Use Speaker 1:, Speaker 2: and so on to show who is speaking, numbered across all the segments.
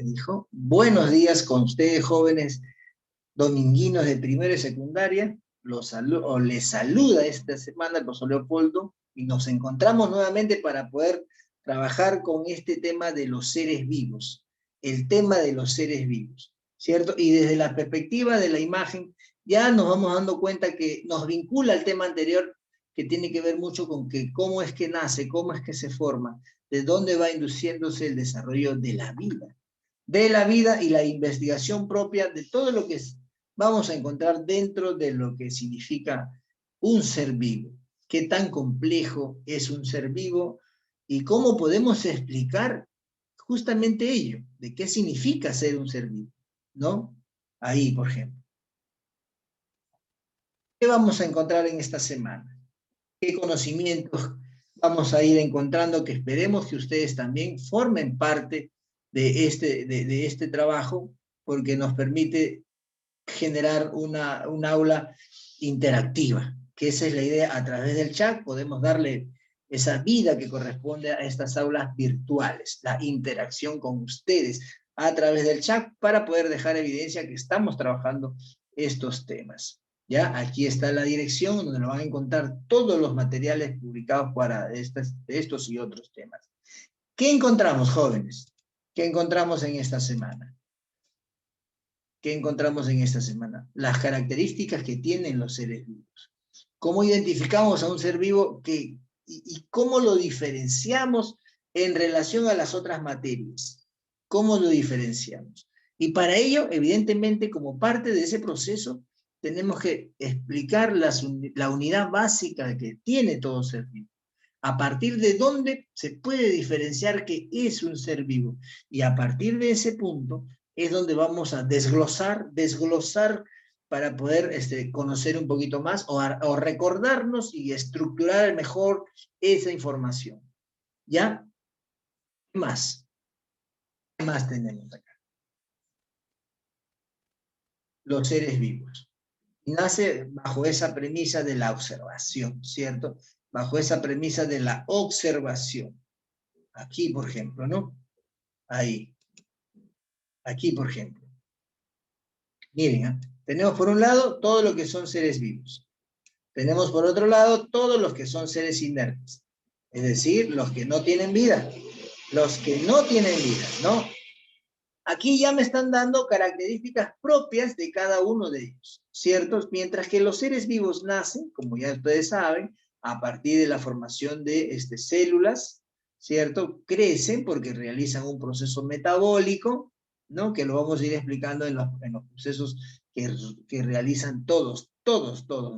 Speaker 1: Dijo, buenos días con ustedes, jóvenes dominguinos de primero y secundaria. Les saluda esta semana el profesor Leopoldo y nos encontramos nuevamente para poder trabajar con este tema de los seres vivos, el tema de los seres vivos, ¿cierto? Y desde la perspectiva de la imagen ya nos vamos dando cuenta que nos vincula al tema anterior, que tiene que ver mucho con que cómo es que nace, cómo es que se forma, de dónde va induciéndose el desarrollo de la vida y la investigación propia de todo lo que vamos a encontrar dentro de lo que significa un ser vivo. Qué tan complejo es un ser vivo y cómo podemos explicar justamente ello, de qué significa ser un ser vivo, ¿no? Ahí, por ejemplo. ¿Qué vamos a encontrar en esta semana? ¿Qué conocimientos vamos a ir encontrando que esperemos que ustedes también formen parte de este trabajo, porque nos permite generar un aula interactiva, que esa es la idea. A través del chat podemos darle esa vida que corresponde a estas aulas virtuales, la interacción con ustedes a través del chat para poder dejar evidencia que estamos trabajando estos temas. ¿Ya? Aquí está la dirección donde nos van a encontrar todos los materiales publicados para estos y otros temas. ¿Qué encontramos, jóvenes? ¿Qué encontramos en esta semana? ¿Qué encontramos en esta semana? Las características que tienen los seres vivos. ¿Cómo identificamos a un ser vivo y cómo lo diferenciamos en relación a las otras materias? ¿Cómo lo diferenciamos? Y para ello, evidentemente, como parte de ese proceso, tenemos que explicar la unidad básica que tiene todo ser vivo. A partir de dónde se puede diferenciar que es un ser vivo. Y a partir de ese punto es donde vamos a desglosar para poder conocer un poquito más o recordarnos y estructurar mejor esa información. ¿Ya? ¿Qué más? ¿Qué más tenemos acá? Los seres vivos. Nace bajo esa premisa de la observación, ¿cierto? Bajo esa premisa de la observación. Aquí, por ejemplo, ¿no? Ahí. Aquí, por ejemplo. Miren, ¿eh? Tenemos por un lado todo lo que son seres vivos. Tenemos por otro lado todos los que son seres inertes. Es decir, los que no tienen vida. Los que no tienen vida, ¿no? Aquí ya me están dando características propias de cada uno de ellos, ¿cierto? Mientras que los seres vivos nacen, como ya ustedes saben, a partir de la formación de células, ¿cierto? Crecen porque realizan un proceso metabólico, ¿no? Que lo vamos a ir explicando en los procesos que realizan todos,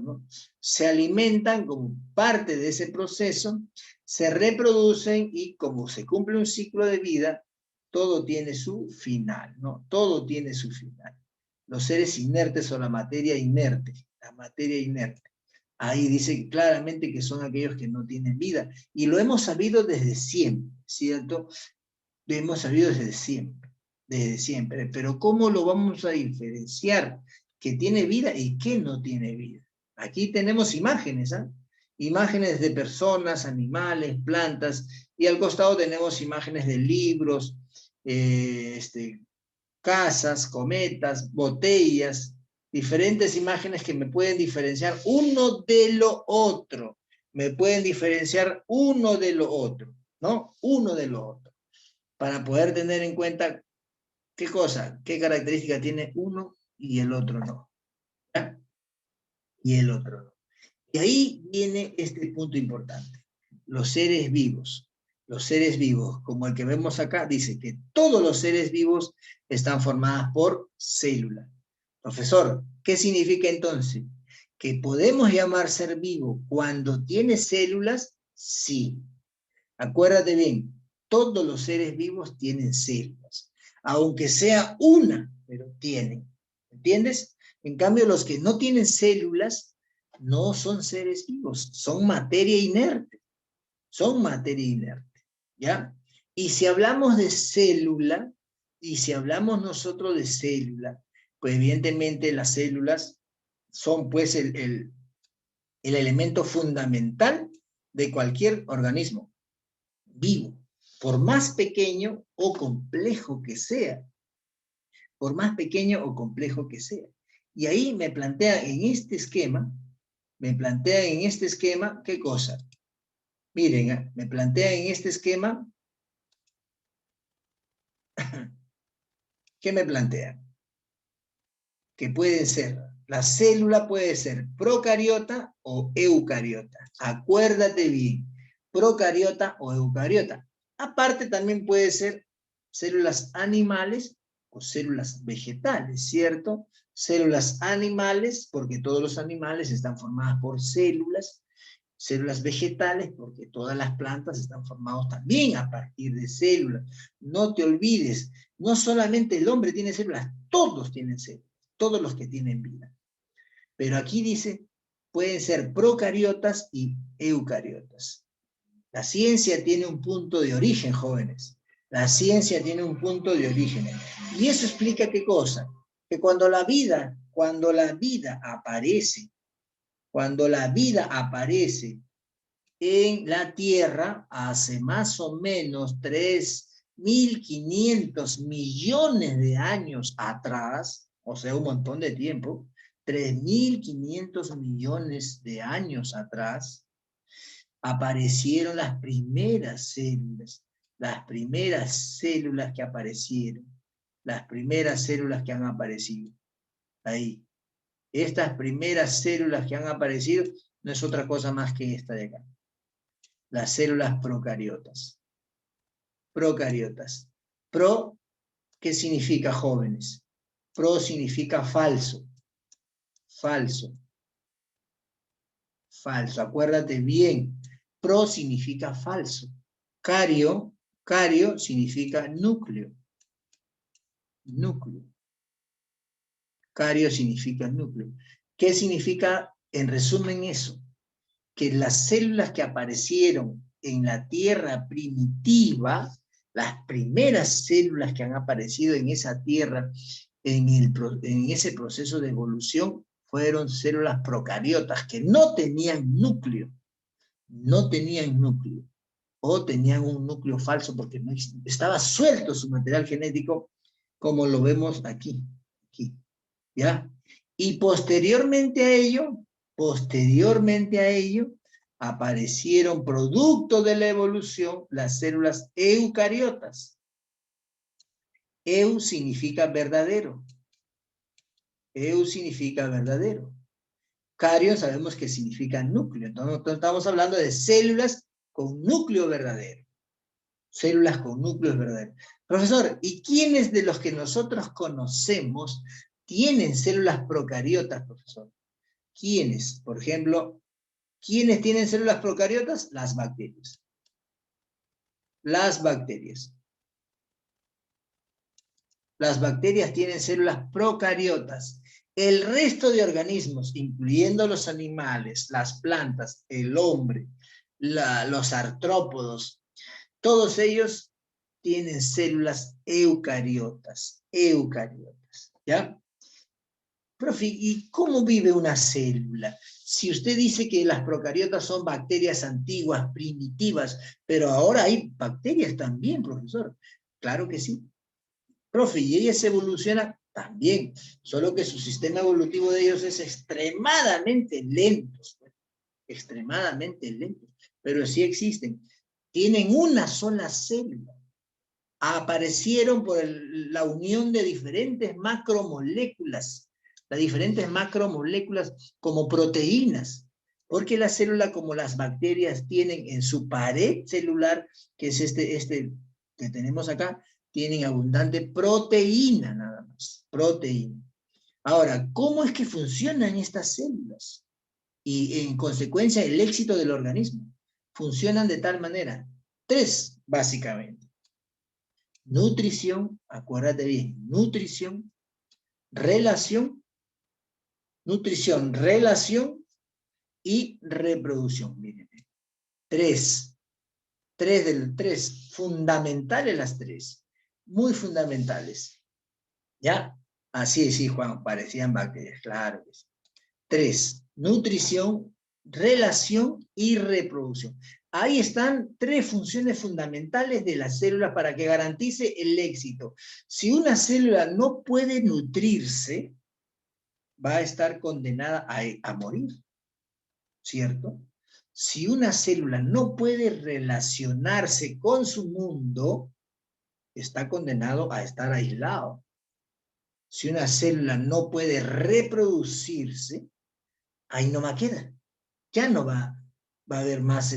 Speaker 1: ¿no? Se alimentan como parte de ese proceso, se reproducen y como se cumple un ciclo de vida, todo tiene su final, ¿no? Todo tiene su final. Los seres inertes son la materia inerte, Ahí dice claramente que son aquellos que no tienen vida. Y lo hemos sabido desde siempre, ¿cierto? Lo hemos sabido desde siempre. Pero ¿cómo lo vamos a diferenciar que tiene vida y que no tiene vida? Aquí tenemos imágenes, ¿ah? Imágenes de personas, animales, plantas, y al costado tenemos imágenes de libros, casas, cometas, botellas, diferentes imágenes que me pueden diferenciar uno de lo otro. Me pueden diferenciar uno de lo otro, ¿no? Uno de lo otro. Para poder tener en cuenta qué cosa, qué característica tiene uno y el otro no. ¿Ya? Y el otro no. Y ahí viene este punto importante. Los seres vivos, como el que vemos acá, dice que todos los seres vivos están formados por células. Profesor, ¿qué significa entonces? ¿Que podemos llamar ser vivo cuando tiene células? Sí. Acuérdate bien, todos los seres vivos tienen células, aunque sea una, pero tienen. ¿Entiendes? En cambio, los que no tienen células no son seres vivos, son materia inerte. Son materia inerte, ¿ya? Y si hablamos de célula, y si hablamos nosotros de célula, pues evidentemente las células son pues el elemento fundamental de cualquier organismo vivo. por más pequeño o complejo que sea. Por más pequeño o complejo que sea. Y ahí me plantea en este esquema, ¿qué cosa? Miren, me plantea en este esquema, ¿qué me plantea? Que pueden ser, la célula puede ser procariota o eucariota. Acuérdate bien, procariota o eucariota. Aparte también puede ser células animales o células vegetales, ¿cierto? Células animales, porque todos los animales están formados por células vegetales, porque todas las plantas están formadas también a partir de células. No te olvides, no solamente el hombre tiene células, todos tienen células, todos los que tienen vida. Pero aquí dice, pueden ser procariotas y eucariotas. La ciencia tiene un punto de origen, jóvenes. La ciencia tiene un punto de origen. Y eso explica qué cosa. Que cuando la vida aparece en la Tierra hace más o menos 3.500 millones de años atrás, o sea, un montón de tiempo, 3.500 millones de años atrás, aparecieron las primeras células que aparecieron, las primeras células que han aparecido. Ahí. Estas primeras células que han aparecido no es otra cosa más que esta de acá. Las células procariotas. Procariotas. Pro, ¿qué significa, jóvenes? Pro significa falso. Falso. Falso. Acuérdate bien. Pro significa falso. Cario significa núcleo. Núcleo. Cario significa núcleo. ¿Qué significa, en resumen, eso? Que las células que aparecieron en la Tierra primitiva, las primeras células que han aparecido en esa Tierra, en ese proceso de evolución, fueron células procariotas que no tenían núcleo, o tenían un núcleo falso porque no estaba suelto su material genético, como lo vemos aquí, ¿ya? Y posteriormente a ello, aparecieron producto de la evolución las células eucariotas. Eu significa verdadero. Eu significa verdadero. Cario sabemos que significa núcleo. Entonces estamos hablando de células con núcleo verdadero. Células con núcleos verdaderos. Profesor, ¿y quiénes de los que nosotros conocemos tienen células procariotas, profesor? ¿Quiénes? Por ejemplo, ¿quiénes tienen células procariotas? Las bacterias. Las bacterias. Las bacterias tienen células procariotas. El resto de organismos, incluyendo los animales, las plantas, el hombre, los artrópodos, todos ellos tienen células eucariotas. Eucariotas, ¿ya? Profe, ¿y cómo vive una célula? Si usted dice que las procariotas son bacterias antiguas, primitivas, pero ahora hay bacterias también, profesor. Claro que sí. Profe, ¿y ellas evolucionan? También, solo que su sistema evolutivo de ellos es extremadamente lento. Extremadamente lento, pero sí existen. Tienen una sola célula. Aparecieron por la unión de diferentes macromoléculas. Las diferentes macromoléculas como proteínas, porque la célula, como las bacterias, tienen en su pared celular, que es este que tenemos acá, tienen abundante proteína nada más, proteína. Ahora, ¿cómo es que funcionan estas células? Y en consecuencia el éxito del organismo. Funcionan de tal manera, 3 básicamente. Nutrición, acuérdate bien, nutrición, relación y reproducción. Miren, 3 fundamentales las 3, muy fundamentales. ¿Ya? Así sí, Juan, parecían bacterias, claro que sí. 3, nutrición, relación y reproducción. Ahí están 3 funciones fundamentales de la célula para que garantice el éxito. Si una célula no puede nutrirse, va a estar condenada a morir, ¿cierto? Si una célula no puede relacionarse con su mundo, está condenado a estar aislado. Si una célula no puede reproducirse, ahí nomás queda. Ya no va a haber más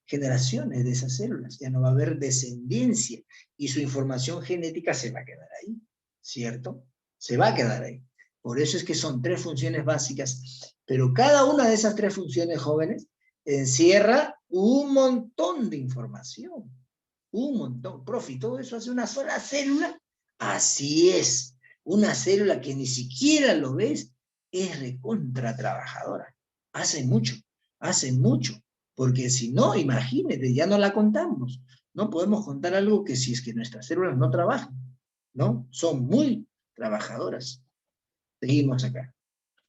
Speaker 1: generaciones de esas células, ya no va a haber descendencia y su información genética se va a quedar ahí, ¿cierto? Se va a quedar ahí. Por eso es que son 3 funciones básicas, pero cada una de esas 3 funciones, jóvenes, encierra un montón de información, un montón. Profe, ¿todo eso hace una sola célula? Así es, una célula que ni siquiera lo ves es recontra trabajadora. Hace mucho, porque si no, imagínate, ya no la contamos. No podemos contar algo que si es que nuestras células no trabajan, ¿no? Son muy trabajadoras. Seguimos acá.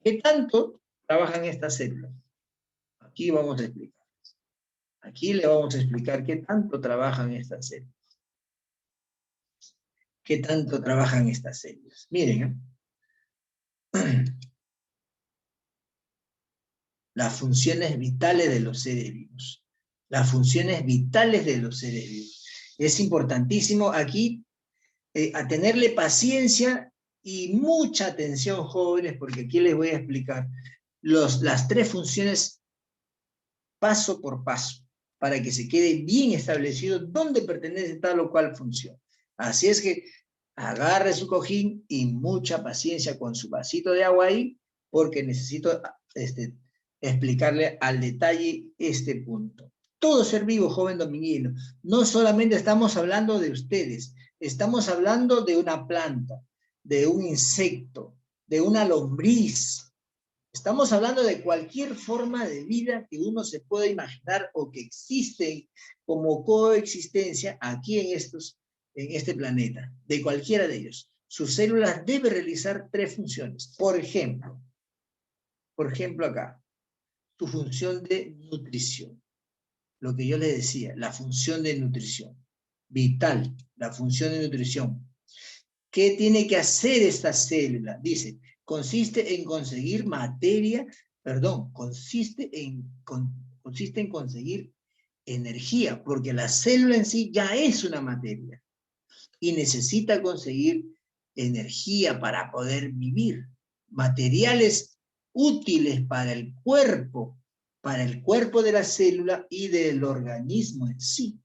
Speaker 1: ¿Qué tanto trabajan estas células? Aquí vamos a explicar. Aquí le vamos a explicar qué tanto trabajan estas células. ¿Qué tanto trabajan estas células? Miren, las funciones vitales de los seres vivos. Las funciones vitales de los seres vivos. Es importantísimo aquí a tenerle paciencia y mucha atención, jóvenes, porque aquí les voy a explicar las 3 funciones paso por paso, para que se quede bien establecido dónde pertenece tal o cual función. Así es que agarre su cojín y mucha paciencia con su vasito de agua ahí, porque necesito explicarle al detalle este punto. Todo ser vivo, joven dominguino, no solamente estamos hablando de ustedes, estamos hablando de una planta, de un insecto, de una lombriz. Estamos hablando de cualquier forma de vida que uno se pueda imaginar o que existe como coexistencia aquí en este planeta, de cualquiera de ellos. Sus células deben realizar 3 funciones. Por ejemplo acá, su función de nutrición. Lo que yo les decía, la función de nutrición. Vital, la función de nutrición. ¿Qué tiene que hacer esta célula? Dice, consiste en conseguir conseguir energía, porque la célula en sí ya es una materia y necesita conseguir energía para poder vivir. Materiales útiles para el cuerpo de la célula y del organismo en sí.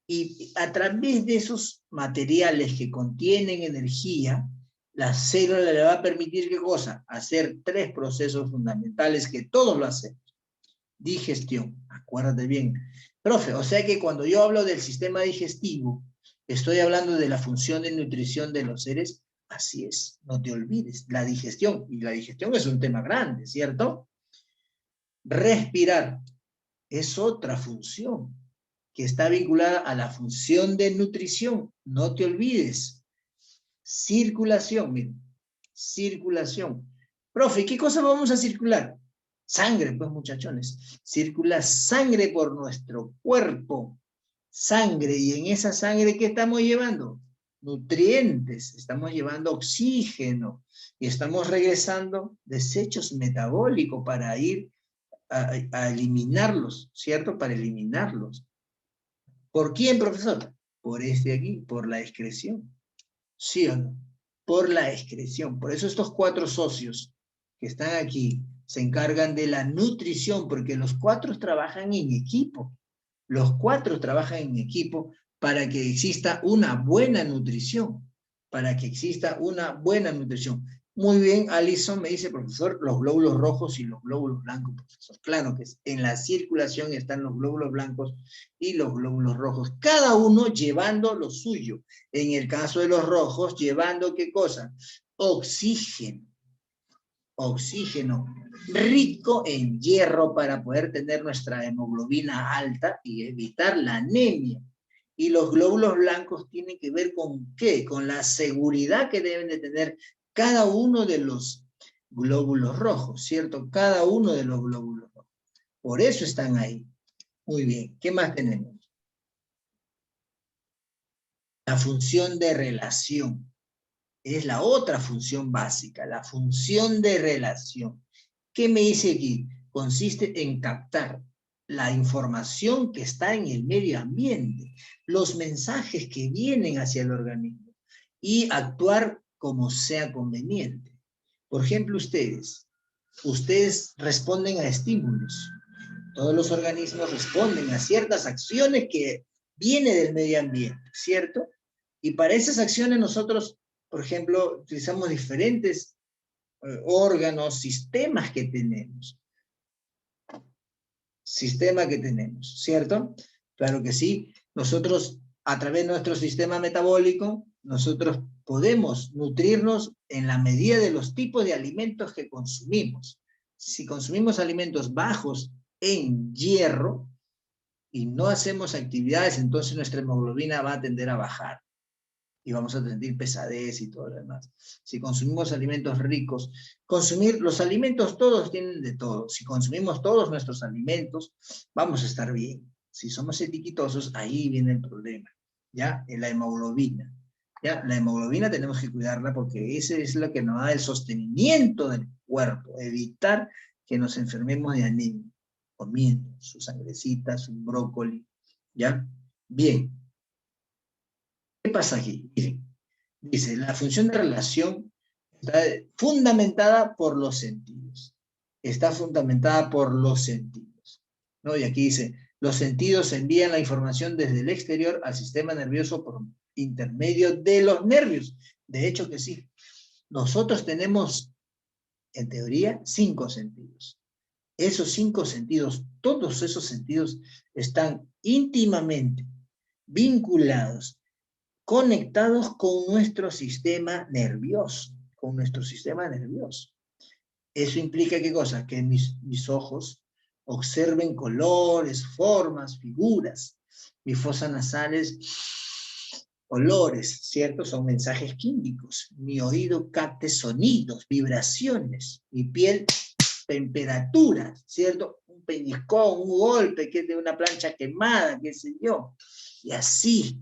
Speaker 1: Y a través de esos materiales que contienen energía, la célula le va a permitir, ¿qué cosa? Hacer 3 procesos fundamentales que todos lo hacemos. Digestión, acuérdate bien. Profe, o sea que cuando yo hablo del sistema digestivo, estoy hablando de la función de nutrición de los seres. Así es, no te olvides, la digestión. Y la digestión es un tema grande, ¿cierto? Respirar es otra función que está vinculada a la función de nutrición. No te olvides. Circulación, miren. Circulación. Profe, ¿qué cosa vamos a circular? Sangre, pues muchachones. Circula sangre por nuestro cuerpo. Sangre, y en esa sangre, ¿qué estamos llevando? Nutrientes, estamos llevando oxígeno, y estamos regresando desechos metabólicos para ir a eliminarlos, ¿cierto? Para eliminarlos. ¿Por quién, profesor? Por este aquí, por la excreción. ¿Sí o no? Por la excreción. Por eso estos 4 socios que están aquí se encargan de la nutrición, porque los 4 trabajan en equipo. Los 4 trabajan en equipo para que exista una buena nutrición. Para que exista una buena nutrición. Muy bien, Alison me dice, profesor, los glóbulos rojos y los glóbulos blancos, profesor. Claro que en la circulación están los glóbulos blancos y los glóbulos rojos, cada uno llevando lo suyo. En el caso de los rojos, llevando ¿qué cosa? Oxígeno. Oxígeno rico en hierro para poder tener nuestra hemoglobina alta y evitar la anemia. Y los glóbulos blancos tienen que ver con ¿qué? Con la seguridad que deben de tener cada uno de los glóbulos rojos, ¿cierto? Cada uno de los glóbulos rojos. Por eso están ahí. Muy bien. ¿Qué más tenemos? La función de relación. Es la otra función básica, la función de relación. ¿Qué me dice aquí? Consiste en captar la información que está en el medio ambiente, los mensajes que vienen hacia el organismo y actuar como sea conveniente. Por ejemplo, ustedes responden a estímulos. Todos los organismos responden a ciertas acciones que vienen del medio ambiente, ¿cierto? Y para esas acciones nosotros, por ejemplo, utilizamos diferentes órganos, sistemas que tenemos. Sistema que tenemos, ¿cierto? Claro que sí. Nosotros, a través de nuestro sistema metabólico, nosotros podemos nutrirnos en la medida de los tipos de alimentos que consumimos. Si consumimos alimentos bajos en hierro y no hacemos actividades, entonces nuestra hemoglobina va a tender a bajar y vamos a sentir pesadez y todo lo demás. Si consumimos alimentos ricos, los alimentos todos tienen de todo. Si consumimos todos nuestros alimentos, vamos a estar bien. Si somos etiquetosos, ahí viene el problema, ¿ya? En la hemoglobina. ¿Ya? La hemoglobina tenemos que cuidarla porque esa es la que nos da el sostenimiento del cuerpo, evitar que nos enfermemos de anemia, comiendo su sangrecita, su brócoli, ¿ya? Bien. ¿Qué pasa aquí? Miren, dice, la función de relación está fundamentada por los sentidos. Está fundamentada por los sentidos, ¿no? Y aquí dice, los sentidos envían la información desde el exterior al sistema nervioso por intermedio de los nervios. De hecho que sí. Nosotros tenemos, en teoría, 5 sentidos. Esos 5 sentidos, todos esos sentidos están íntimamente vinculados, conectados con nuestro sistema nervioso, con nuestro sistema nervioso. Eso implica, ¿qué cosa? Que mis ojos observen colores, formas, figuras. Mis fosas nasales, olores, ¿cierto? Son mensajes químicos. Mi oído capte sonidos, vibraciones. Mi piel, temperatura, ¿cierto? Un pellizcón, un golpe, que es de una plancha quemada, qué sé yo. Y así,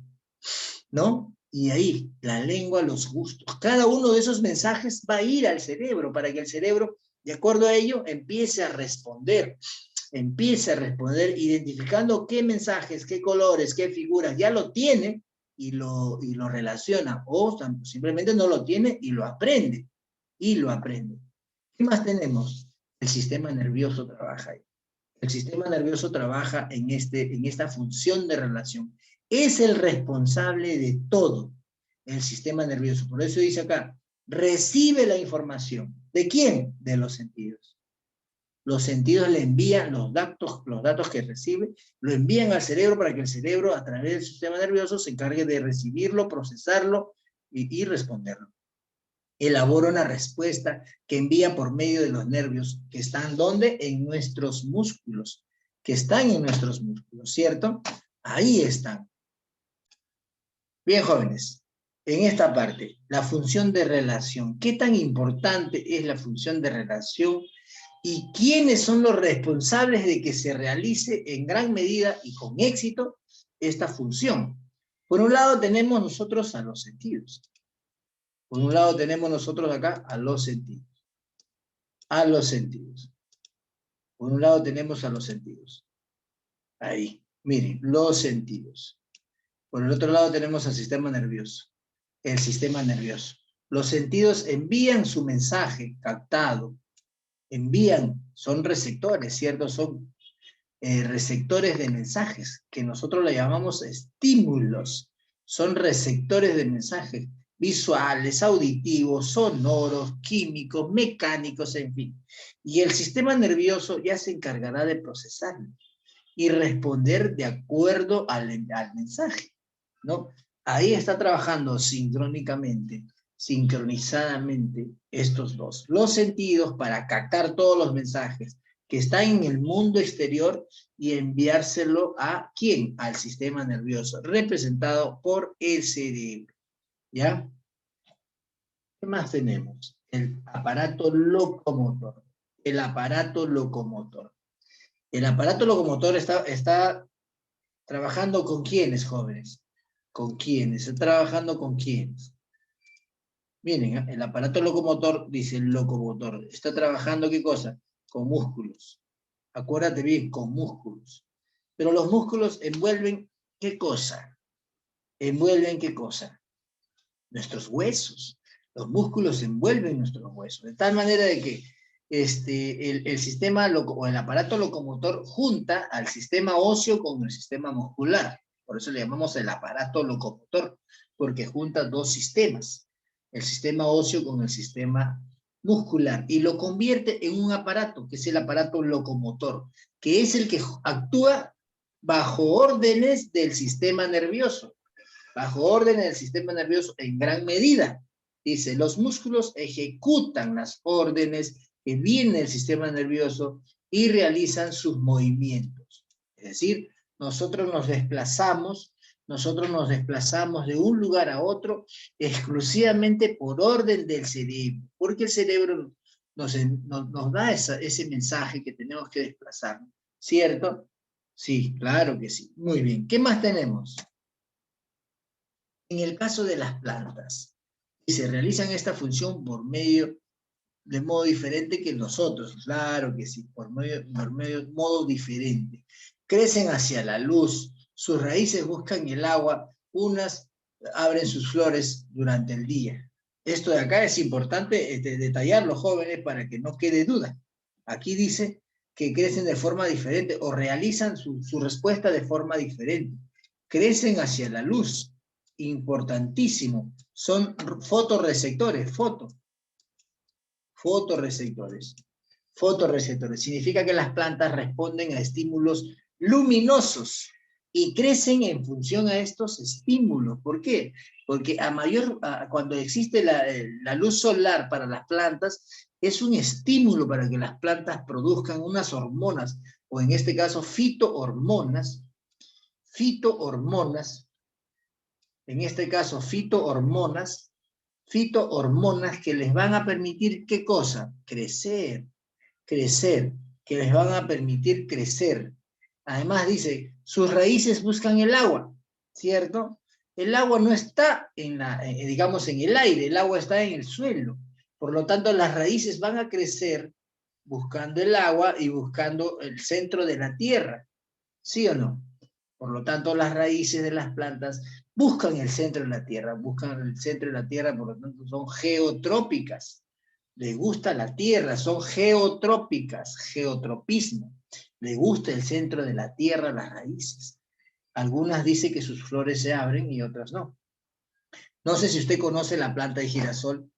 Speaker 1: ¿no? Y ahí, la lengua, los gustos. Cada uno de esos mensajes va a ir al cerebro para que el cerebro, de acuerdo a ello, empiece a responder identificando qué mensajes, qué colores, qué figuras ya lo tiene y lo relaciona, o simplemente no lo tiene y lo aprende. ¿Qué más tenemos? El sistema nervioso trabaja ahí. El sistema nervioso trabaja en esta función de relación. Es el responsable de todo, el sistema nervioso. Por eso dice acá, recibe la información. ¿De quién? De los sentidos. Los sentidos le envían los datos que recibe, lo envían al cerebro para que el cerebro, a través del sistema nervioso, se encargue de recibirlo, procesarlo y responderlo. Elabora una respuesta que envía por medio de los nervios, que están ¿dónde? En nuestros músculos, que están en nuestros músculos, ¿cierto? Ahí están. Bien, jóvenes, en esta parte, la función de relación. ¿Qué tan importante es la función de relación? ¿Y quiénes son los responsables de que se realice en gran medida y con éxito esta función? Por un lado tenemos nosotros a los sentidos. Por un lado tenemos nosotros acá a los sentidos. A los sentidos. Por un lado tenemos a los sentidos. Ahí, miren, los sentidos. Por el otro lado tenemos al sistema nervioso. El sistema nervioso. Los sentidos envían su mensaje captado. Son receptores, ¿cierto? Son receptores de mensajes, que nosotros le llamamos estímulos. Son receptores de mensajes visuales, auditivos, sonoros, químicos, mecánicos, en fin. Y el sistema nervioso ya se encargará de procesarlo y responder de acuerdo al mensaje, ¿no? Ahí está trabajando sincrónicamente, sincronizadamente estos dos. Los sentidos para captar todos los mensajes que están en el mundo exterior y enviárselo ¿a quién? Al sistema nervioso, representado por el cerebro, ¿ya? ¿Qué más tenemos? El aparato locomotor. El aparato locomotor. El aparato locomotor está trabajando con quiénes, jóvenes. ¿Con quiénes? Está trabajando con quiénes. Miren, el aparato locomotor, dice el locomotor, está trabajando ¿qué cosa? Con músculos. Acuérdate bien, con músculos. Pero los músculos envuelven ¿qué cosa? ¿Envuelven qué cosa? Nuestros huesos. Los músculos envuelven nuestros huesos. De tal manera de que el sistema o el aparato locomotor junta al sistema óseo con el sistema muscular. Por eso le llamamos el aparato locomotor, porque junta dos sistemas. El sistema óseo con el sistema muscular. Y lo convierte en un aparato, que es el aparato locomotor, que es el que actúa bajo órdenes del sistema nervioso. Bajo órdenes del sistema nervioso en gran medida. Dice, los músculos ejecutan las órdenes que vienen del sistema nervioso y realizan sus movimientos. Es decir, nosotros nos desplazamos de un lugar a otro exclusivamente por orden del cerebro, porque el cerebro nos da ese mensaje que tenemos que desplazarnos, ¿cierto? Sí, claro que sí. Muy bien. ¿Qué más tenemos? En el caso de las plantas, se realizan esta función de modo diferente que nosotros, claro que sí, modo diferente. Crecen hacia la luz, sus raíces buscan el agua, unas abren sus flores durante el día. Esto de acá es importante detallarlo, jóvenes, para que no quede duda. Aquí dice que crecen de forma diferente o realizan su respuesta de forma diferente. Crecen hacia la luz, importantísimo, son fotorreceptores, fotorreceptores. Fotorreceptores significa que las plantas responden a estímulos luminosos y crecen en función a estos estímulos. ¿Por qué? Porque cuando existe la luz solar para las plantas, es un estímulo para que las plantas produzcan unas hormonas, o en este caso fitohormonas, en este caso fitohormonas que les van a permitir, ¿qué cosa? Crecer, que les van a permitir crecer. Además dice, sus raíces buscan el agua, ¿cierto? El agua no está digamos, en el aire, el agua está en el suelo. Por lo tanto, las raíces van a crecer buscando el agua y buscando el centro de la tierra, ¿sí o no? Por lo tanto, las raíces de las plantas buscan el centro de la tierra, por lo tanto son geotrópicas. Les gusta la tierra, son geotrópicas, geotropismo. Les gusta el centro de la tierra, las raíces. Algunas dicen que sus flores se abren y otras no. No sé si usted conoce la planta de girasol.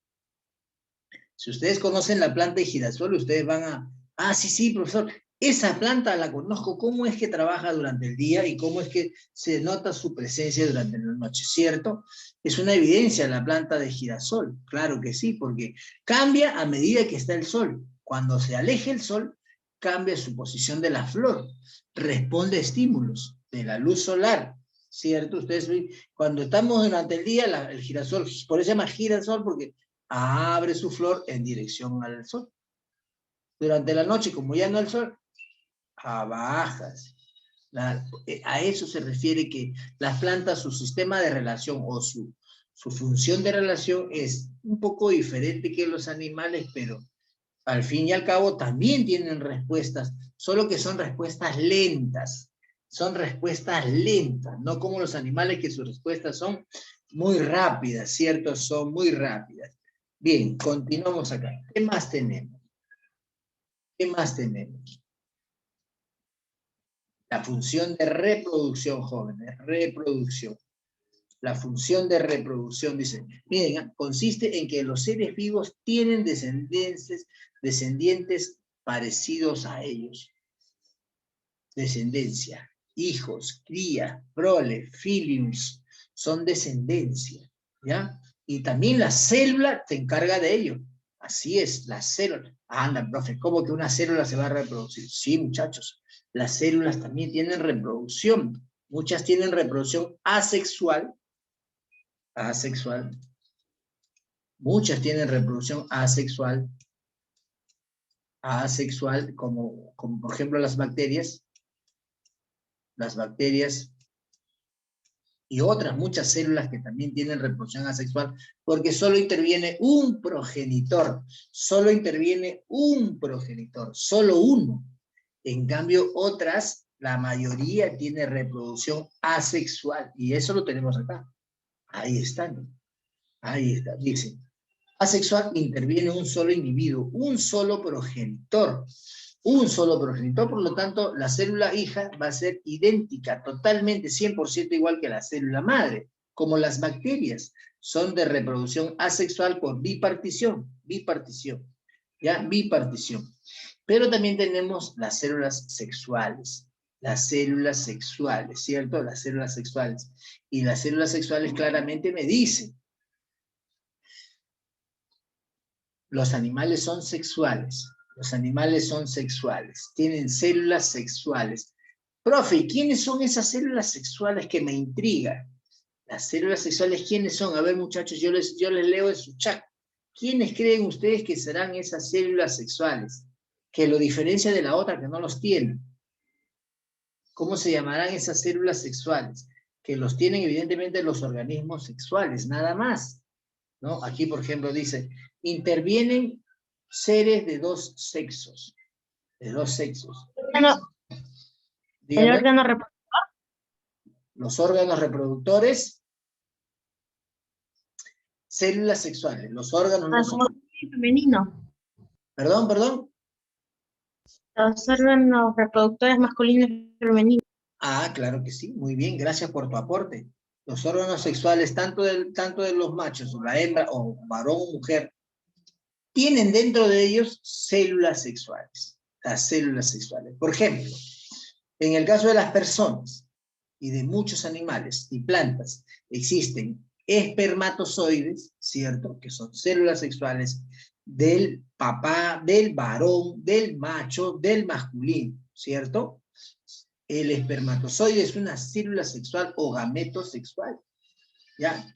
Speaker 1: Si ustedes conocen la planta de girasol, ustedes van a... Ah, sí, profesor, esa planta la conozco. ¿Cómo es que trabaja durante el día y cómo es que se nota su presencia durante la noche? ¿Cierto? Es una evidencia la planta de girasol. Claro que sí, porque cambia a medida que está el sol. Cuando se aleja el sol, cambia su posición de la flor. Responde a estímulos de la luz solar. ¿Cierto? Ustedes ven, cuando estamos durante el día, el girasol, por eso se llama girasol, porque abre su flor en dirección al sol. Durante la noche, como ya no hay sol, bajas. A eso se refiere que las plantas, su sistema de relación o su función de relación es un poco diferente que los animales, pero al fin y al cabo también tienen respuestas, solo que son respuestas lentas. Son respuestas lentas, no como los animales que sus respuestas son muy rápidas, ¿cierto? Son muy rápidas. Bien, continuamos acá. ¿Qué más tenemos? ¿Qué más tenemos? La función de reproducción, jóvenes, reproducción. La función de reproducción, dice, miren, consiste en que los seres vivos tienen descendientes parecidos a ellos. Descendencia, hijos, cría, prole, filiums, son descendencia, ¿ya? Y también la célula se encarga de ello. Así es, la célula. Anda, profe, ¿cómo que una célula se va a reproducir? Sí, muchachos, las células también tienen reproducción. Muchas tienen reproducción asexual. Muchas tienen reproducción asexual. asexual, como por ejemplo las bacterias y otras muchas células que también tienen reproducción asexual, porque solo interviene un progenitor, solo uno. En cambio, otras, la mayoría tiene reproducción asexual, y eso lo tenemos acá. Ahí está, ¿no? Ahí está, dice. Asexual interviene un solo individuo, un solo progenitor, por lo tanto, la célula hija va a ser idéntica, totalmente, 100% igual que la célula madre, como las bacterias, son de reproducción asexual por bipartición, ¿ya? Bipartición. Pero también tenemos las células sexuales, ¿cierto? Las células sexuales. Y las células sexuales claramente me dicen, los animales son sexuales, tienen células sexuales. Profe, ¿y quiénes son esas células sexuales que me intrigan? Las células sexuales, ¿quiénes son? A ver, muchachos, yo les leo en su chat. ¿Quiénes creen ustedes que serán esas células sexuales? Que lo diferencia de la otra que no los tiene. ¿Cómo se llamarán esas células sexuales? Que los tienen evidentemente los organismos sexuales, nada más, ¿no? Aquí, por ejemplo, dice, intervienen seres de dos sexos.
Speaker 2: El órgano reproductor.
Speaker 1: Los órganos reproductores, células sexuales, los órganos no son...
Speaker 2: Femenino.
Speaker 1: Perdón.
Speaker 2: Los órganos reproductores masculinos y femeninos.
Speaker 1: Ah, claro que sí, muy bien, gracias por tu aporte. Los órganos sexuales, tanto de los machos, o la hembra, o varón o mujer, tienen dentro de ellos células sexuales, las células sexuales. Por ejemplo, en el caso de las personas y de muchos animales y plantas, existen espermatozoides, ¿cierto? Que son células sexuales del papá, del varón, del macho, del masculino, ¿cierto? El espermatozoide es una célula sexual o gameto sexual, ¿ya?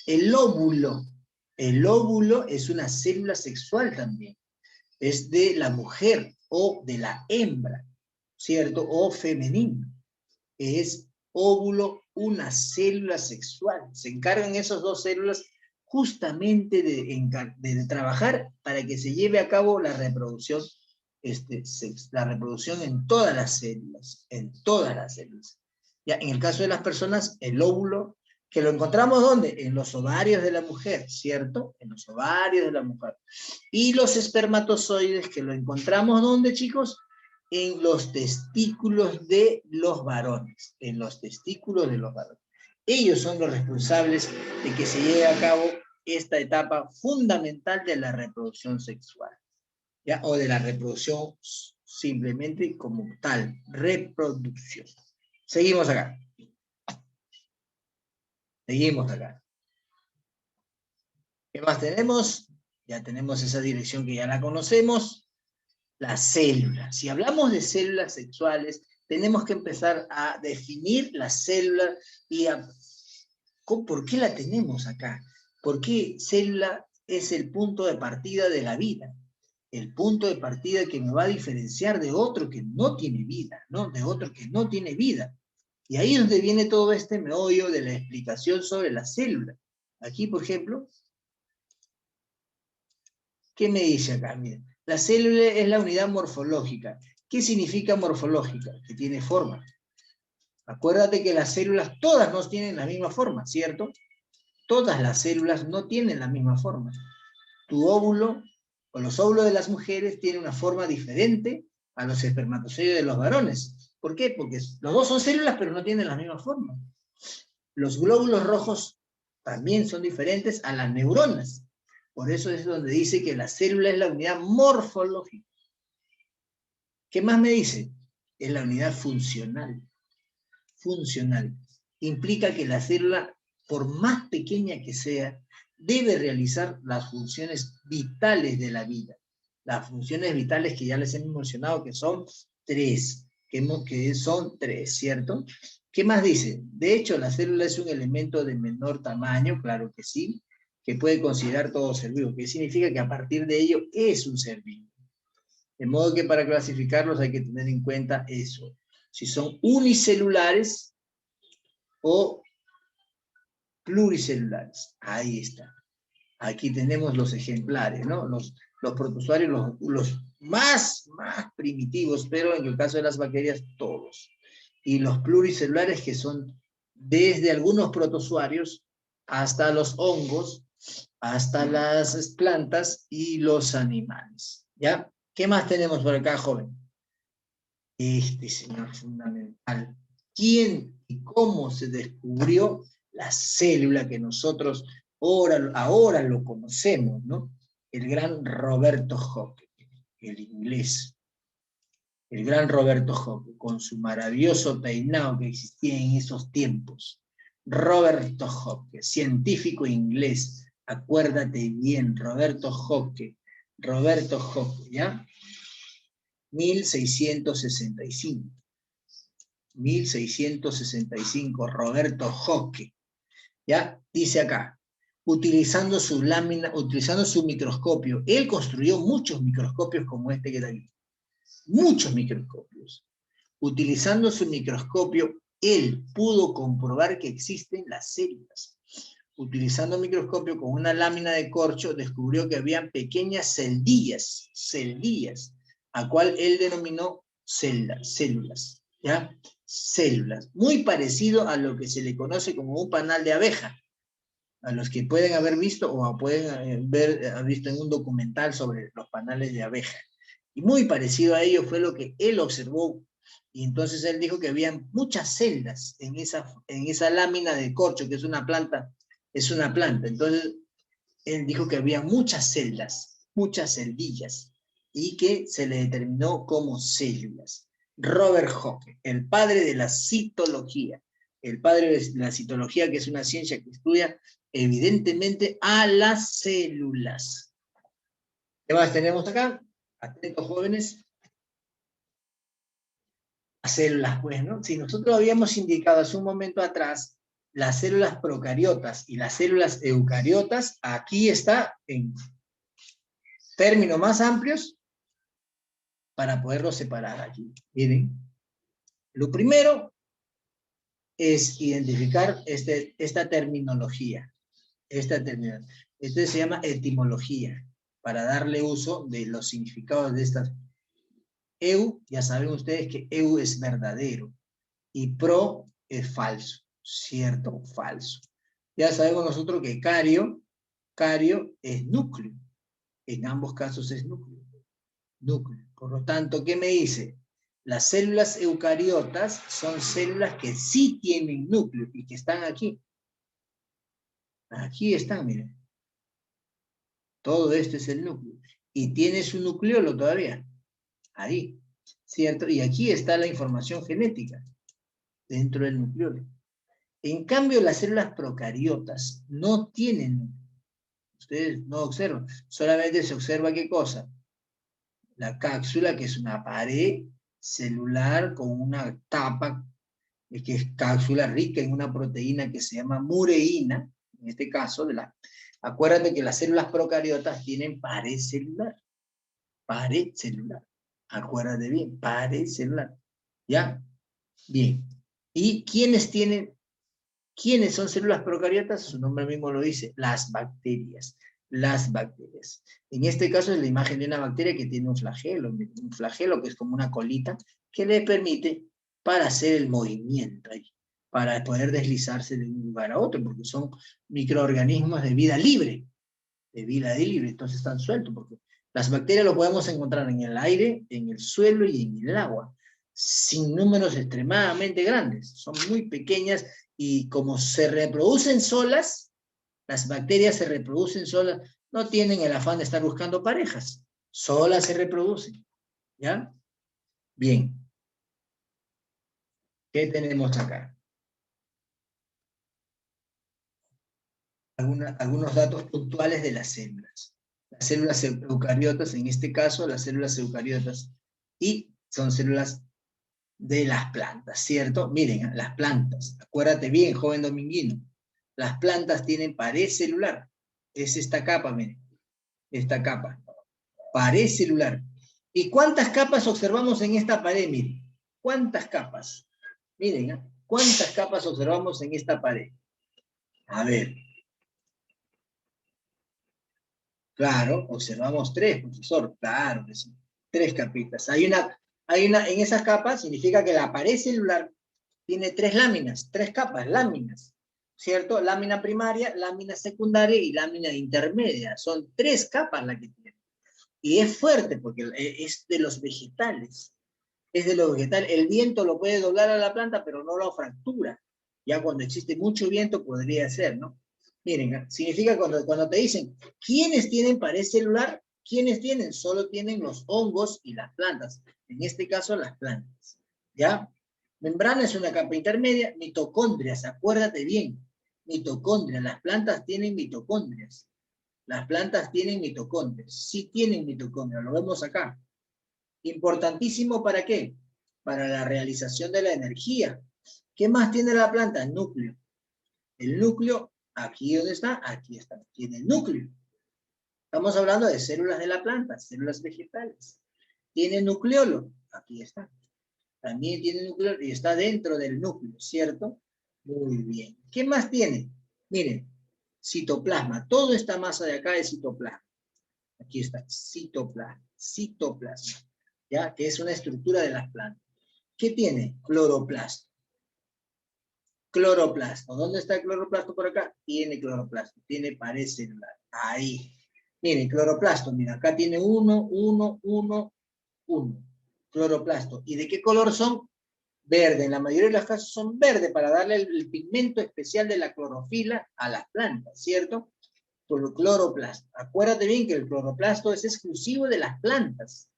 Speaker 1: El óvulo es una célula sexual también. Es de la mujer o de la hembra, ¿cierto? O femenino. Es óvulo una célula sexual. Se encargan esas dos células justamente de trabajar para que se lleve a cabo la reproducción, la reproducción en todas las células, Ya, en el caso de las personas, el óvulo, que lo encontramos ¿dónde? En los ovarios de la mujer, ¿cierto? En los ovarios de la mujer. Y los espermatozoides, que lo encontramos ¿dónde, chicos? En los testículos de los varones. Ellos son los responsables de que se lleve a cabo esta etapa fundamental de la reproducción sexual, ¿ya? O de la reproducción simplemente como tal, reproducción. Seguimos acá. ¿Qué más tenemos? Ya tenemos esa dirección que ya la conocemos. La célula. Si hablamos de células sexuales, tenemos que empezar a definir la célula y ¿por qué la tenemos acá? Porque célula es el punto de partida de la vida. El punto de partida que me va a diferenciar de otro que no tiene vida, ¿no? De otro que no tiene vida. Y ahí es donde viene todo este meollo de la explicación sobre la célula. Aquí, por ejemplo, ¿qué me dice acá? Miren, la célula es la unidad morfológica. ¿Qué significa morfológica? Que tiene forma. Acuérdate que las células todas no tienen la misma forma, ¿cierto? Todas las células no tienen la misma forma. Tu óvulo, o los óvulos de las mujeres, tienen una forma diferente a los espermatozoides de los varones. ¿Por qué? Porque los dos son células, pero no tienen la misma forma. Los glóbulos rojos también son diferentes a las neuronas. Por eso es donde dice que la célula es la unidad morfológica. ¿Qué más me dice? Es la unidad funcional. Funcional. Implica que la célula, por más pequeña que sea, debe realizar las funciones vitales de la vida. Las funciones vitales que ya les hemos mencionado, que son tres. Que son tres, ¿cierto? ¿Qué más dice? De hecho, la célula es un elemento de menor tamaño, claro que sí, que puede considerar todo ser vivo, que significa que a partir de ello es un ser vivo. De modo que para clasificarlos hay que tener en cuenta eso. Si son unicelulares o pluricelulares. Ahí está. Aquí tenemos los ejemplares, ¿no? Los protozoarios, los más primitivos, pero en el caso de las bacterias, todos. Y los pluricelulares, que son desde algunos protozoarios hasta los hongos, hasta las plantas y los animales. ¿Ya? ¿Qué más tenemos por acá, joven? Este señor fundamental. ¿Quién y cómo se descubrió la célula que nosotros ahora lo conocemos, ¿no? El gran Roberto Hooke, el inglés. El gran Roberto Hooke, con su maravilloso peinado que existía en esos tiempos. Roberto Hooke, científico inglés. Acuérdate bien, Roberto Hooke, ¿ya? 1665. 1665, Roberto Hooke. ¿Ya? Dice acá, utilizando su lámina, utilizando su microscopio. Él construyó muchos microscopios como este que está aquí. Muchos microscopios. Utilizando su microscopio, él pudo comprobar que existen las células. Utilizando microscopio con una lámina de corcho, descubrió que había pequeñas celdillas, a cual él denominó células, ¿ya? Células. Muy parecido a lo que se le conoce como un panal de abeja. A los que pueden haber visto o pueden haber visto en un documental sobre los panales de abeja. Y muy parecido a ello fue lo que él observó. Y entonces él dijo que había muchas celdas en esa lámina de corcho, que es una planta. Entonces él dijo que había muchas celdas, muchas celdillas, y que se le determinó como células. Robert Hooke, el padre de la citología. El padre de la citología, que es una ciencia que estudia evidentemente a las células. ¿Qué más tenemos acá? Atentos, jóvenes. Las células, pues, ¿no? Si nosotros habíamos indicado hace un momento atrás las células procariotas y las células eucariotas, aquí está en términos más amplios para poderlos separar aquí. Miren, lo primero es identificar esta terminología. Esto se llama etimología, para darle uso de los significados de estas. Eu, ya saben ustedes que eu es verdadero, y pro es falso, cierto o falso. Ya sabemos nosotros que cario es núcleo, en ambos casos es núcleo. Por lo tanto, ¿qué me dice? Las células eucariotas son células que sí tienen núcleo y que están aquí. Aquí están, miren. Todo esto es el núcleo. Y tiene su nucleolo todavía. Ahí, ¿cierto? Y aquí está la información genética, dentro del nucleolo. En cambio, las células procariotas no tienen, ustedes no observan, solamente se observa ¿qué cosa? La cápsula, que es una pared celular con una tapa, que es cápsula rica en una proteína que se llama mureína, en este caso, acuérdate que las células procariotas tienen pared celular. Pared celular. Acuérdate bien, pared celular. ¿Ya? Bien. ¿Y quiénes son células procariotas? Su nombre mismo lo dice, las bacterias. Las bacterias. En este caso es la imagen de una bacteria que tiene un flagelo que es como una colita, que le permite para hacer el movimiento ahí, para poder deslizarse de un lugar a otro, porque son microorganismos de vida libre, entonces están sueltos, porque las bacterias lo podemos encontrar en el aire, en el suelo y en el agua, sin números extremadamente grandes, son muy pequeñas, y como se reproducen solas, las bacterias se reproducen solas, no tienen el afán de estar buscando parejas, solas se reproducen, ¿ya? Bien. ¿Qué tenemos acá? Algunos datos puntuales de las células. Las células eucariotas, en este caso, las células eucariotas, y son células de las plantas, ¿cierto? Miren, las plantas, acuérdate bien, joven dominguino, las plantas tienen pared celular, es esta capa, miren, esta capa, pared celular, ¿Y cuántas capas observamos en esta pared? Miren, ¿cuántas capas? Miren, ¿eh? ¿Cuántas capas observamos en esta pared? A ver. Claro, observamos 3, profesor. Claro que sí. 3 capitas. En esas capas significa que la pared celular tiene 3 láminas, 3 capas, láminas. ¿Cierto? Lámina primaria, lámina secundaria y lámina intermedia. Son 3 capas las que tiene. Y es fuerte porque es de los vegetales. Es de los vegetales. El viento lo puede doblar a la planta, pero no lo fractura. Ya cuando existe mucho viento podría ser, ¿no? Miren, significa cuando te dicen, ¿quiénes tienen pared celular? ¿Quiénes tienen? Solo tienen los hongos y las plantas. En este caso, las plantas. ¿Ya? Membrana es una capa intermedia. Mitocondrias, acuérdate bien. Mitocondrias, las plantas tienen mitocondrias. Las plantas tienen mitocondrias. Sí tienen mitocondrias, lo vemos acá. Importantísimo, ¿para qué? Para la realización de la energía. ¿Qué más tiene la planta? El núcleo. El núcleo, aquí donde está, aquí está. Tiene el núcleo. Estamos hablando de células de la planta, células vegetales. Tiene nucleolo, aquí está. También tiene nucleolo y está dentro del núcleo, ¿cierto? Muy bien. ¿Qué más tiene? Miren, citoplasma. Toda esta masa de acá es citoplasma. Aquí está, citoplasma. Citoplasma. ¿Ya? Que es una estructura de las plantas. ¿Qué tiene? Cloroplasto. Cloroplasto. ¿Dónde está el cloroplasto por acá? Tiene cloroplasto. Tiene pared celular. Ahí. Miren, cloroplasto. Mira, acá tiene 1, 1, 1, 1. Cloroplasto. ¿Y de qué color son? Verde. En la mayoría de los casos son verde para darle el pigmento especial de la clorofila a las plantas, ¿cierto? Por el cloroplasto. Acuérdate bien que el cloroplasto es exclusivo de las plantas.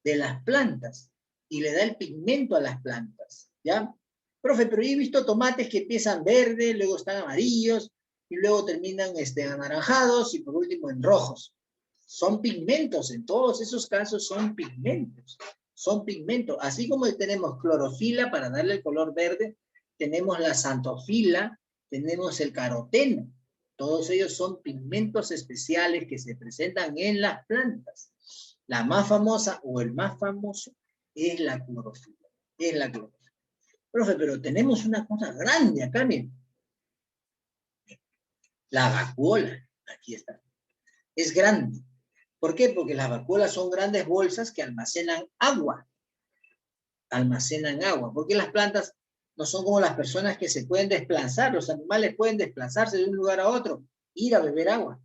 Speaker 1: De las plantas. Y le da el pigmento a las plantas, ¿ya? Profe, pero yo he visto tomates que empiezan verde, luego están amarillos, y luego terminan anaranjados, y por último en rojos. Son pigmentos, en todos esos casos son pigmentos. Son pigmentos. Así como tenemos clorofila para darle el color verde, tenemos la xantofila, tenemos el caroteno. Todos ellos son pigmentos especiales que se presentan en las plantas. La más famosa o el más famoso es la clorofila. Es la clorofila. Profe, pero tenemos una cosa grande acá, miren. La vacuola. Aquí está. Es grande. ¿Por qué? Porque las vacuolas son grandes bolsas que almacenan agua. Almacenan agua. Porque las plantas no son como las personas que se pueden desplazar. Los animales pueden desplazarse de un lugar a otro, ir a beber agua.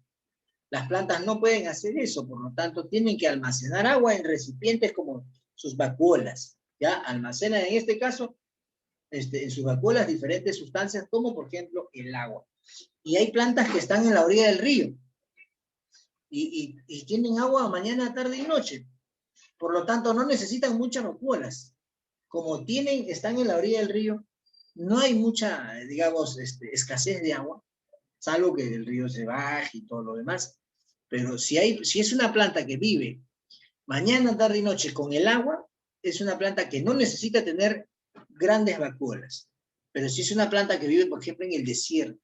Speaker 1: Las plantas no pueden hacer eso, por lo tanto tienen que almacenar agua en recipientes como sus vacuolas. ¿Ya? Almacenan en este caso en sus vacuolas diferentes sustancias como por ejemplo el agua. Y hay plantas que están en la orilla del río y tienen agua mañana, tarde y noche. Por lo tanto no necesitan muchas vacuolas. Como están en la orilla del río, no hay mucha, digamos, escasez de agua, salvo que el río se baje y todo lo demás. Pero si es una planta que vive mañana, tarde y noche con el agua, es una planta que no necesita tener grandes vacuolas. Pero si es una planta que vive, por ejemplo, en el desierto,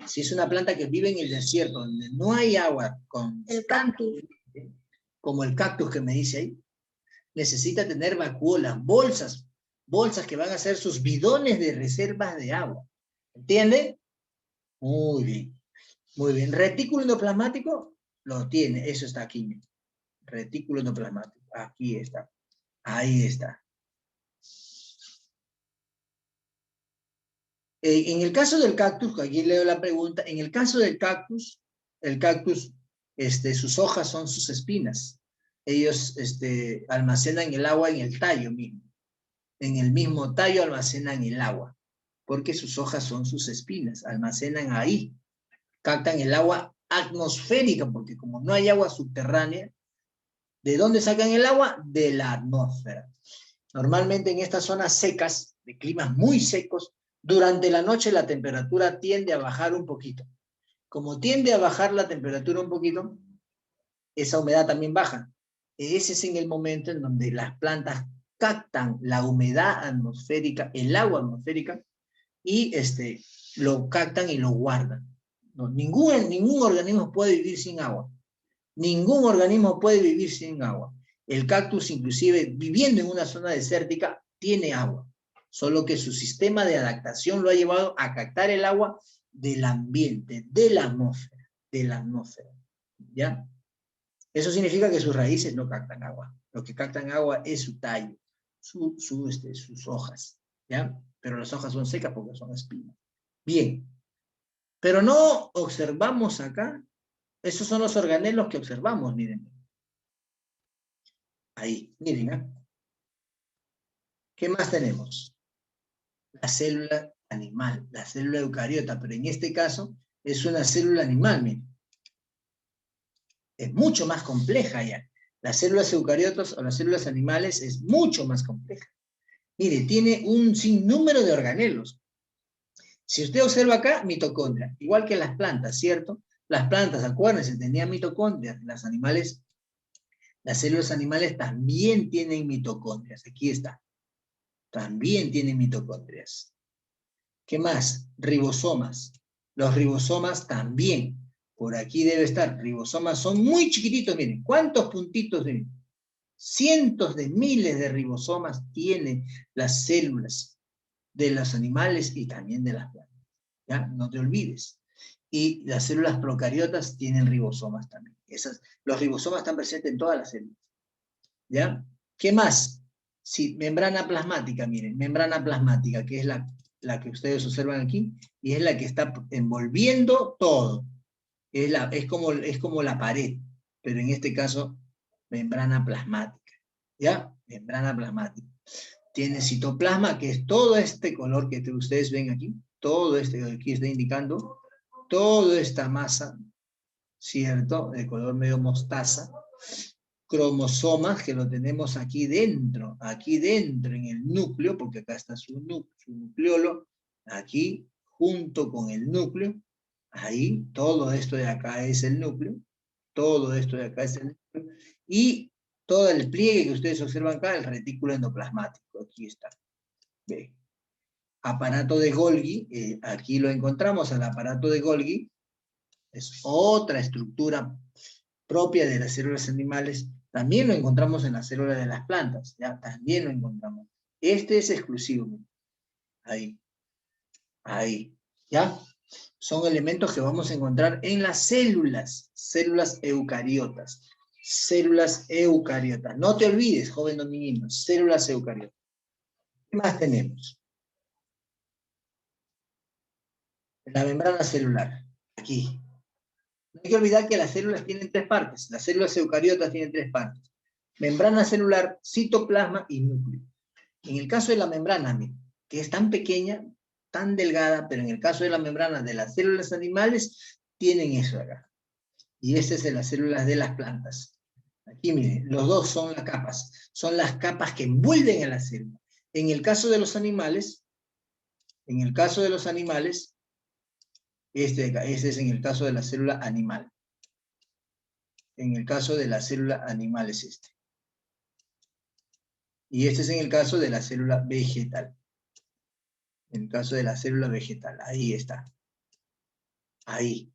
Speaker 1: si es una planta que vive en el desierto, donde no hay agua constante, como el cactus que me dice ahí, necesita tener vacuolas, bolsas que van a ser sus bidones de reservas de agua. ¿Entienden? Muy bien. Muy bien. Retículo endoplasmático lo tiene. Eso está aquí. Retículo endoplasmático. Aquí está. Ahí está. En el caso del cactus, aquí leo la pregunta, en el caso del cactus, sus hojas son sus espinas. Ellos almacenan el agua en el tallo mismo. En el mismo tallo almacenan el agua, porque sus hojas son sus espinas, almacenan ahí. Captan el agua atmosférica, porque como no hay agua subterránea, ¿de dónde sacan el agua? De la atmósfera. Normalmente en estas zonas secas, de climas muy secos, durante la noche la temperatura tiende a bajar un poquito. Como tiende a bajar la temperatura un poquito, esa humedad también baja. Ese es en el momento en donde las plantas captan la humedad atmosférica, el agua atmosférica, y lo captan y lo guardan. No, ningún organismo puede vivir sin agua. Ningún organismo puede vivir sin agua. El cactus, inclusive, viviendo en una zona desértica, tiene agua. Solo que su sistema de adaptación lo ha llevado a captar el agua del ambiente, de la atmósfera. ¿Ya? Eso significa que sus raíces no captan agua. Lo que captan agua es su tallo, sus hojas. ¿Ya? Pero las hojas son secas porque son espinas. Bien. Pero no observamos acá. Esos son los organelos que observamos, miren. Ahí, miren. ¿Eh? ¿Qué más tenemos? La célula animal, la célula eucariota, pero en este caso es una célula animal, miren. Es mucho más compleja ya. Las células eucariotas o las células animales es mucho más compleja. Mire, tiene un sinnúmero de organelos. Si usted observa acá, mitocondria, igual que las plantas, ¿cierto? Las plantas, acuérdense, tenían mitocondrias. Las células animales también tienen mitocondrias. Aquí está. También tienen mitocondrias. ¿Qué más? Ribosomas. Los ribosomas también. Por aquí debe estar. Ribosomas son muy chiquititos, miren. ¿Cuántos puntitos? Miren. Cientos de miles de ribosomas tienen las células de los animales y también de las plantas. ¿Ya? No te olvides. Y las células procariotas tienen ribosomas también. Los ribosomas están presentes en todas las células. ¿Ya? ¿Qué más? Sí, membrana plasmática, miren. Membrana plasmática, que es la que ustedes observan aquí, y es la que está envolviendo todo. Es como la pared, pero en este caso, membrana plasmática. ¿Ya? Membrana plasmática. Tiene citoplasma, que es todo este color que ustedes ven aquí, todo este que aquí está indicando, toda esta masa, ¿cierto? De color medio mostaza. Cromosomas, que lo tenemos aquí dentro en el núcleo, porque acá está su nucleolo, aquí, junto con el núcleo, ahí, todo esto de acá es el núcleo, todo esto de acá es el núcleo, y todo el pliegue que ustedes observan acá, el retículo endoplasmático, aquí está. Ve. Aparato de Golgi, aquí lo encontramos, el aparato de Golgi, es otra estructura propia de las células animales, también lo encontramos en las células de las plantas, ¿ya? También lo encontramos. Este es exclusivo, ahí, ¿ya? Son elementos que vamos a encontrar en las células eucariotas. Células eucariotas. No te olvides, joven dominino, células eucariotas. ¿Qué más tenemos? La membrana celular, aquí. No hay que olvidar que las células tienen tres partes. Las células eucariotas tienen tres partes. Membrana celular, citoplasma y núcleo. En el caso de la membrana, que es tan pequeña, tan delgada, pero en el caso de la membrana de las células animales, tienen eso acá. Y este es de las células de las plantas. Aquí miren, los dos son las capas que envuelven a la célula. En el caso de los animales, este es en el caso de la célula animal. En el caso de la célula animal es este. Y este es en el caso de la célula vegetal. En el caso de la célula vegetal, ahí está. Ahí.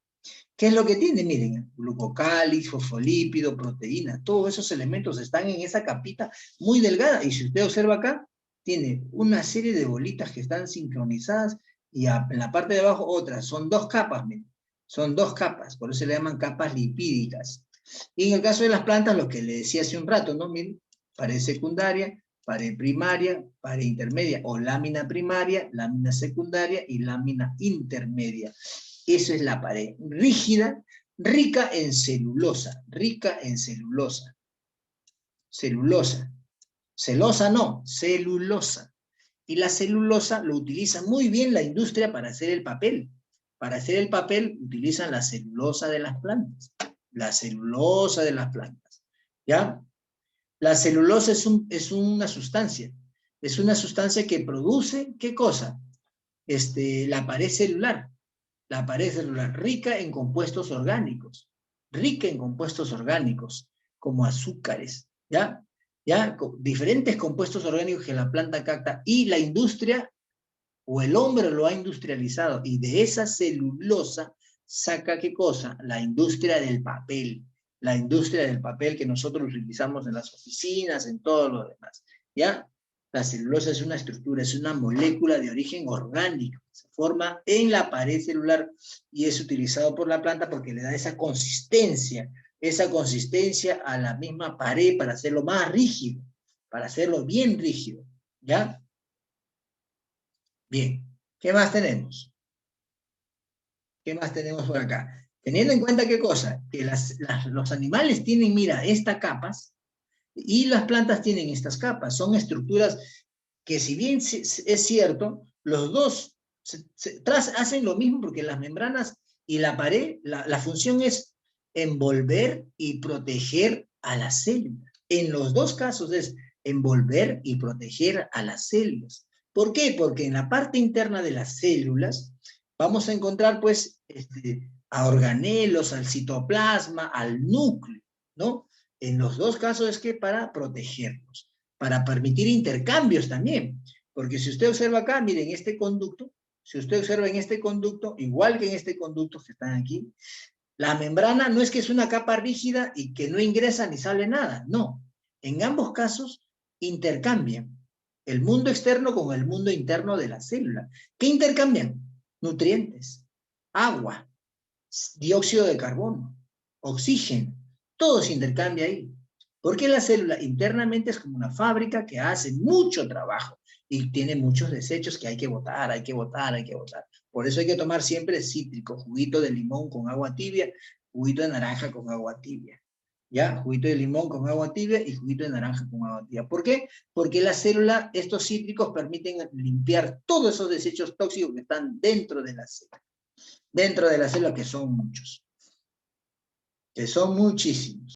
Speaker 1: ¿Qué es lo que tiene? Miren, glucocáliz, fosfolípido, proteína, todos esos elementos están en esa capita muy delgada. Y si usted observa acá, tiene una serie de bolitas que están sincronizadas y en la parte de abajo otras. Son dos capas, miren. Son dos capas, por eso se le llaman capas lipídicas. Y en el caso de las plantas, lo que le decía hace un rato, ¿no? Miren, pared secundaria, pared primaria, pared intermedia, o lámina primaria, lámina secundaria y lámina intermedia. Eso es la pared rígida, rica en celulosa, celulosa. Celosa no, celulosa. Y la celulosa lo utiliza muy bien la industria para hacer el papel. Para hacer el papel utilizan la celulosa de las plantas. La celulosa de las plantas. ¿Ya? La celulosa es una sustancia. Es una sustancia que produce, ¿qué cosa? La pared celular. La pared celular rica en compuestos orgánicos. Rica en compuestos orgánicos, como azúcares. ¿Ya? ¿Ya? Diferentes compuestos orgánicos que la planta capta y la industria o el hombre lo ha industrializado y de esa celulosa saca ¿qué cosa? La industria del papel. la industria del papel que nosotros utilizamos en las oficinas, en todo lo demás, ¿ya? La celulosa es una estructura, es una molécula de origen orgánico, se forma en la pared celular y es utilizado por la planta porque le da esa consistencia a la misma pared para hacerlo más rígido, para hacerlo bien rígido, ¿ya? Bien, ¿qué más tenemos? ¿Qué más tenemos por acá? Teniendo en cuenta qué cosa, que los animales tienen, mira, estas capas, y las plantas tienen estas capas, son estructuras que si bien es cierto, los dos hacen lo mismo porque las membranas y la pared, la función es envolver y proteger a las células. En los dos casos es envolver y proteger a las células. ¿Por qué? Porque en la parte interna de las células vamos a encontrar pues a organelos, al citoplasma, al núcleo, ¿no? En los dos casos es que para protegerlos, para permitir intercambios también. Porque si usted observa acá, miren, este conducto, si usted observa en este conducto, igual que en este conducto que están aquí, la membrana no es que es una capa rígida y que no ingresa ni sale nada, no. En ambos casos intercambian el mundo externo con el mundo interno de la célula. ¿Qué intercambian? Nutrientes, agua, dióxido de carbono, oxígeno, todo se intercambia ahí. Porque la célula internamente es como una fábrica que hace mucho trabajo y tiene muchos desechos que hay que botar, hay que botar, hay que botar. Por eso hay que tomar siempre cítrico, juguito de limón con agua tibia, juguito de naranja con agua tibia. ¿Ya? Juguito de limón con agua tibia y juguito de naranja con agua tibia. ¿Por qué? Porque la célula, estos cítricos permiten limpiar todos esos desechos tóxicos que están dentro de la célula. Dentro de la célula, que son muchos. Que son muchísimos.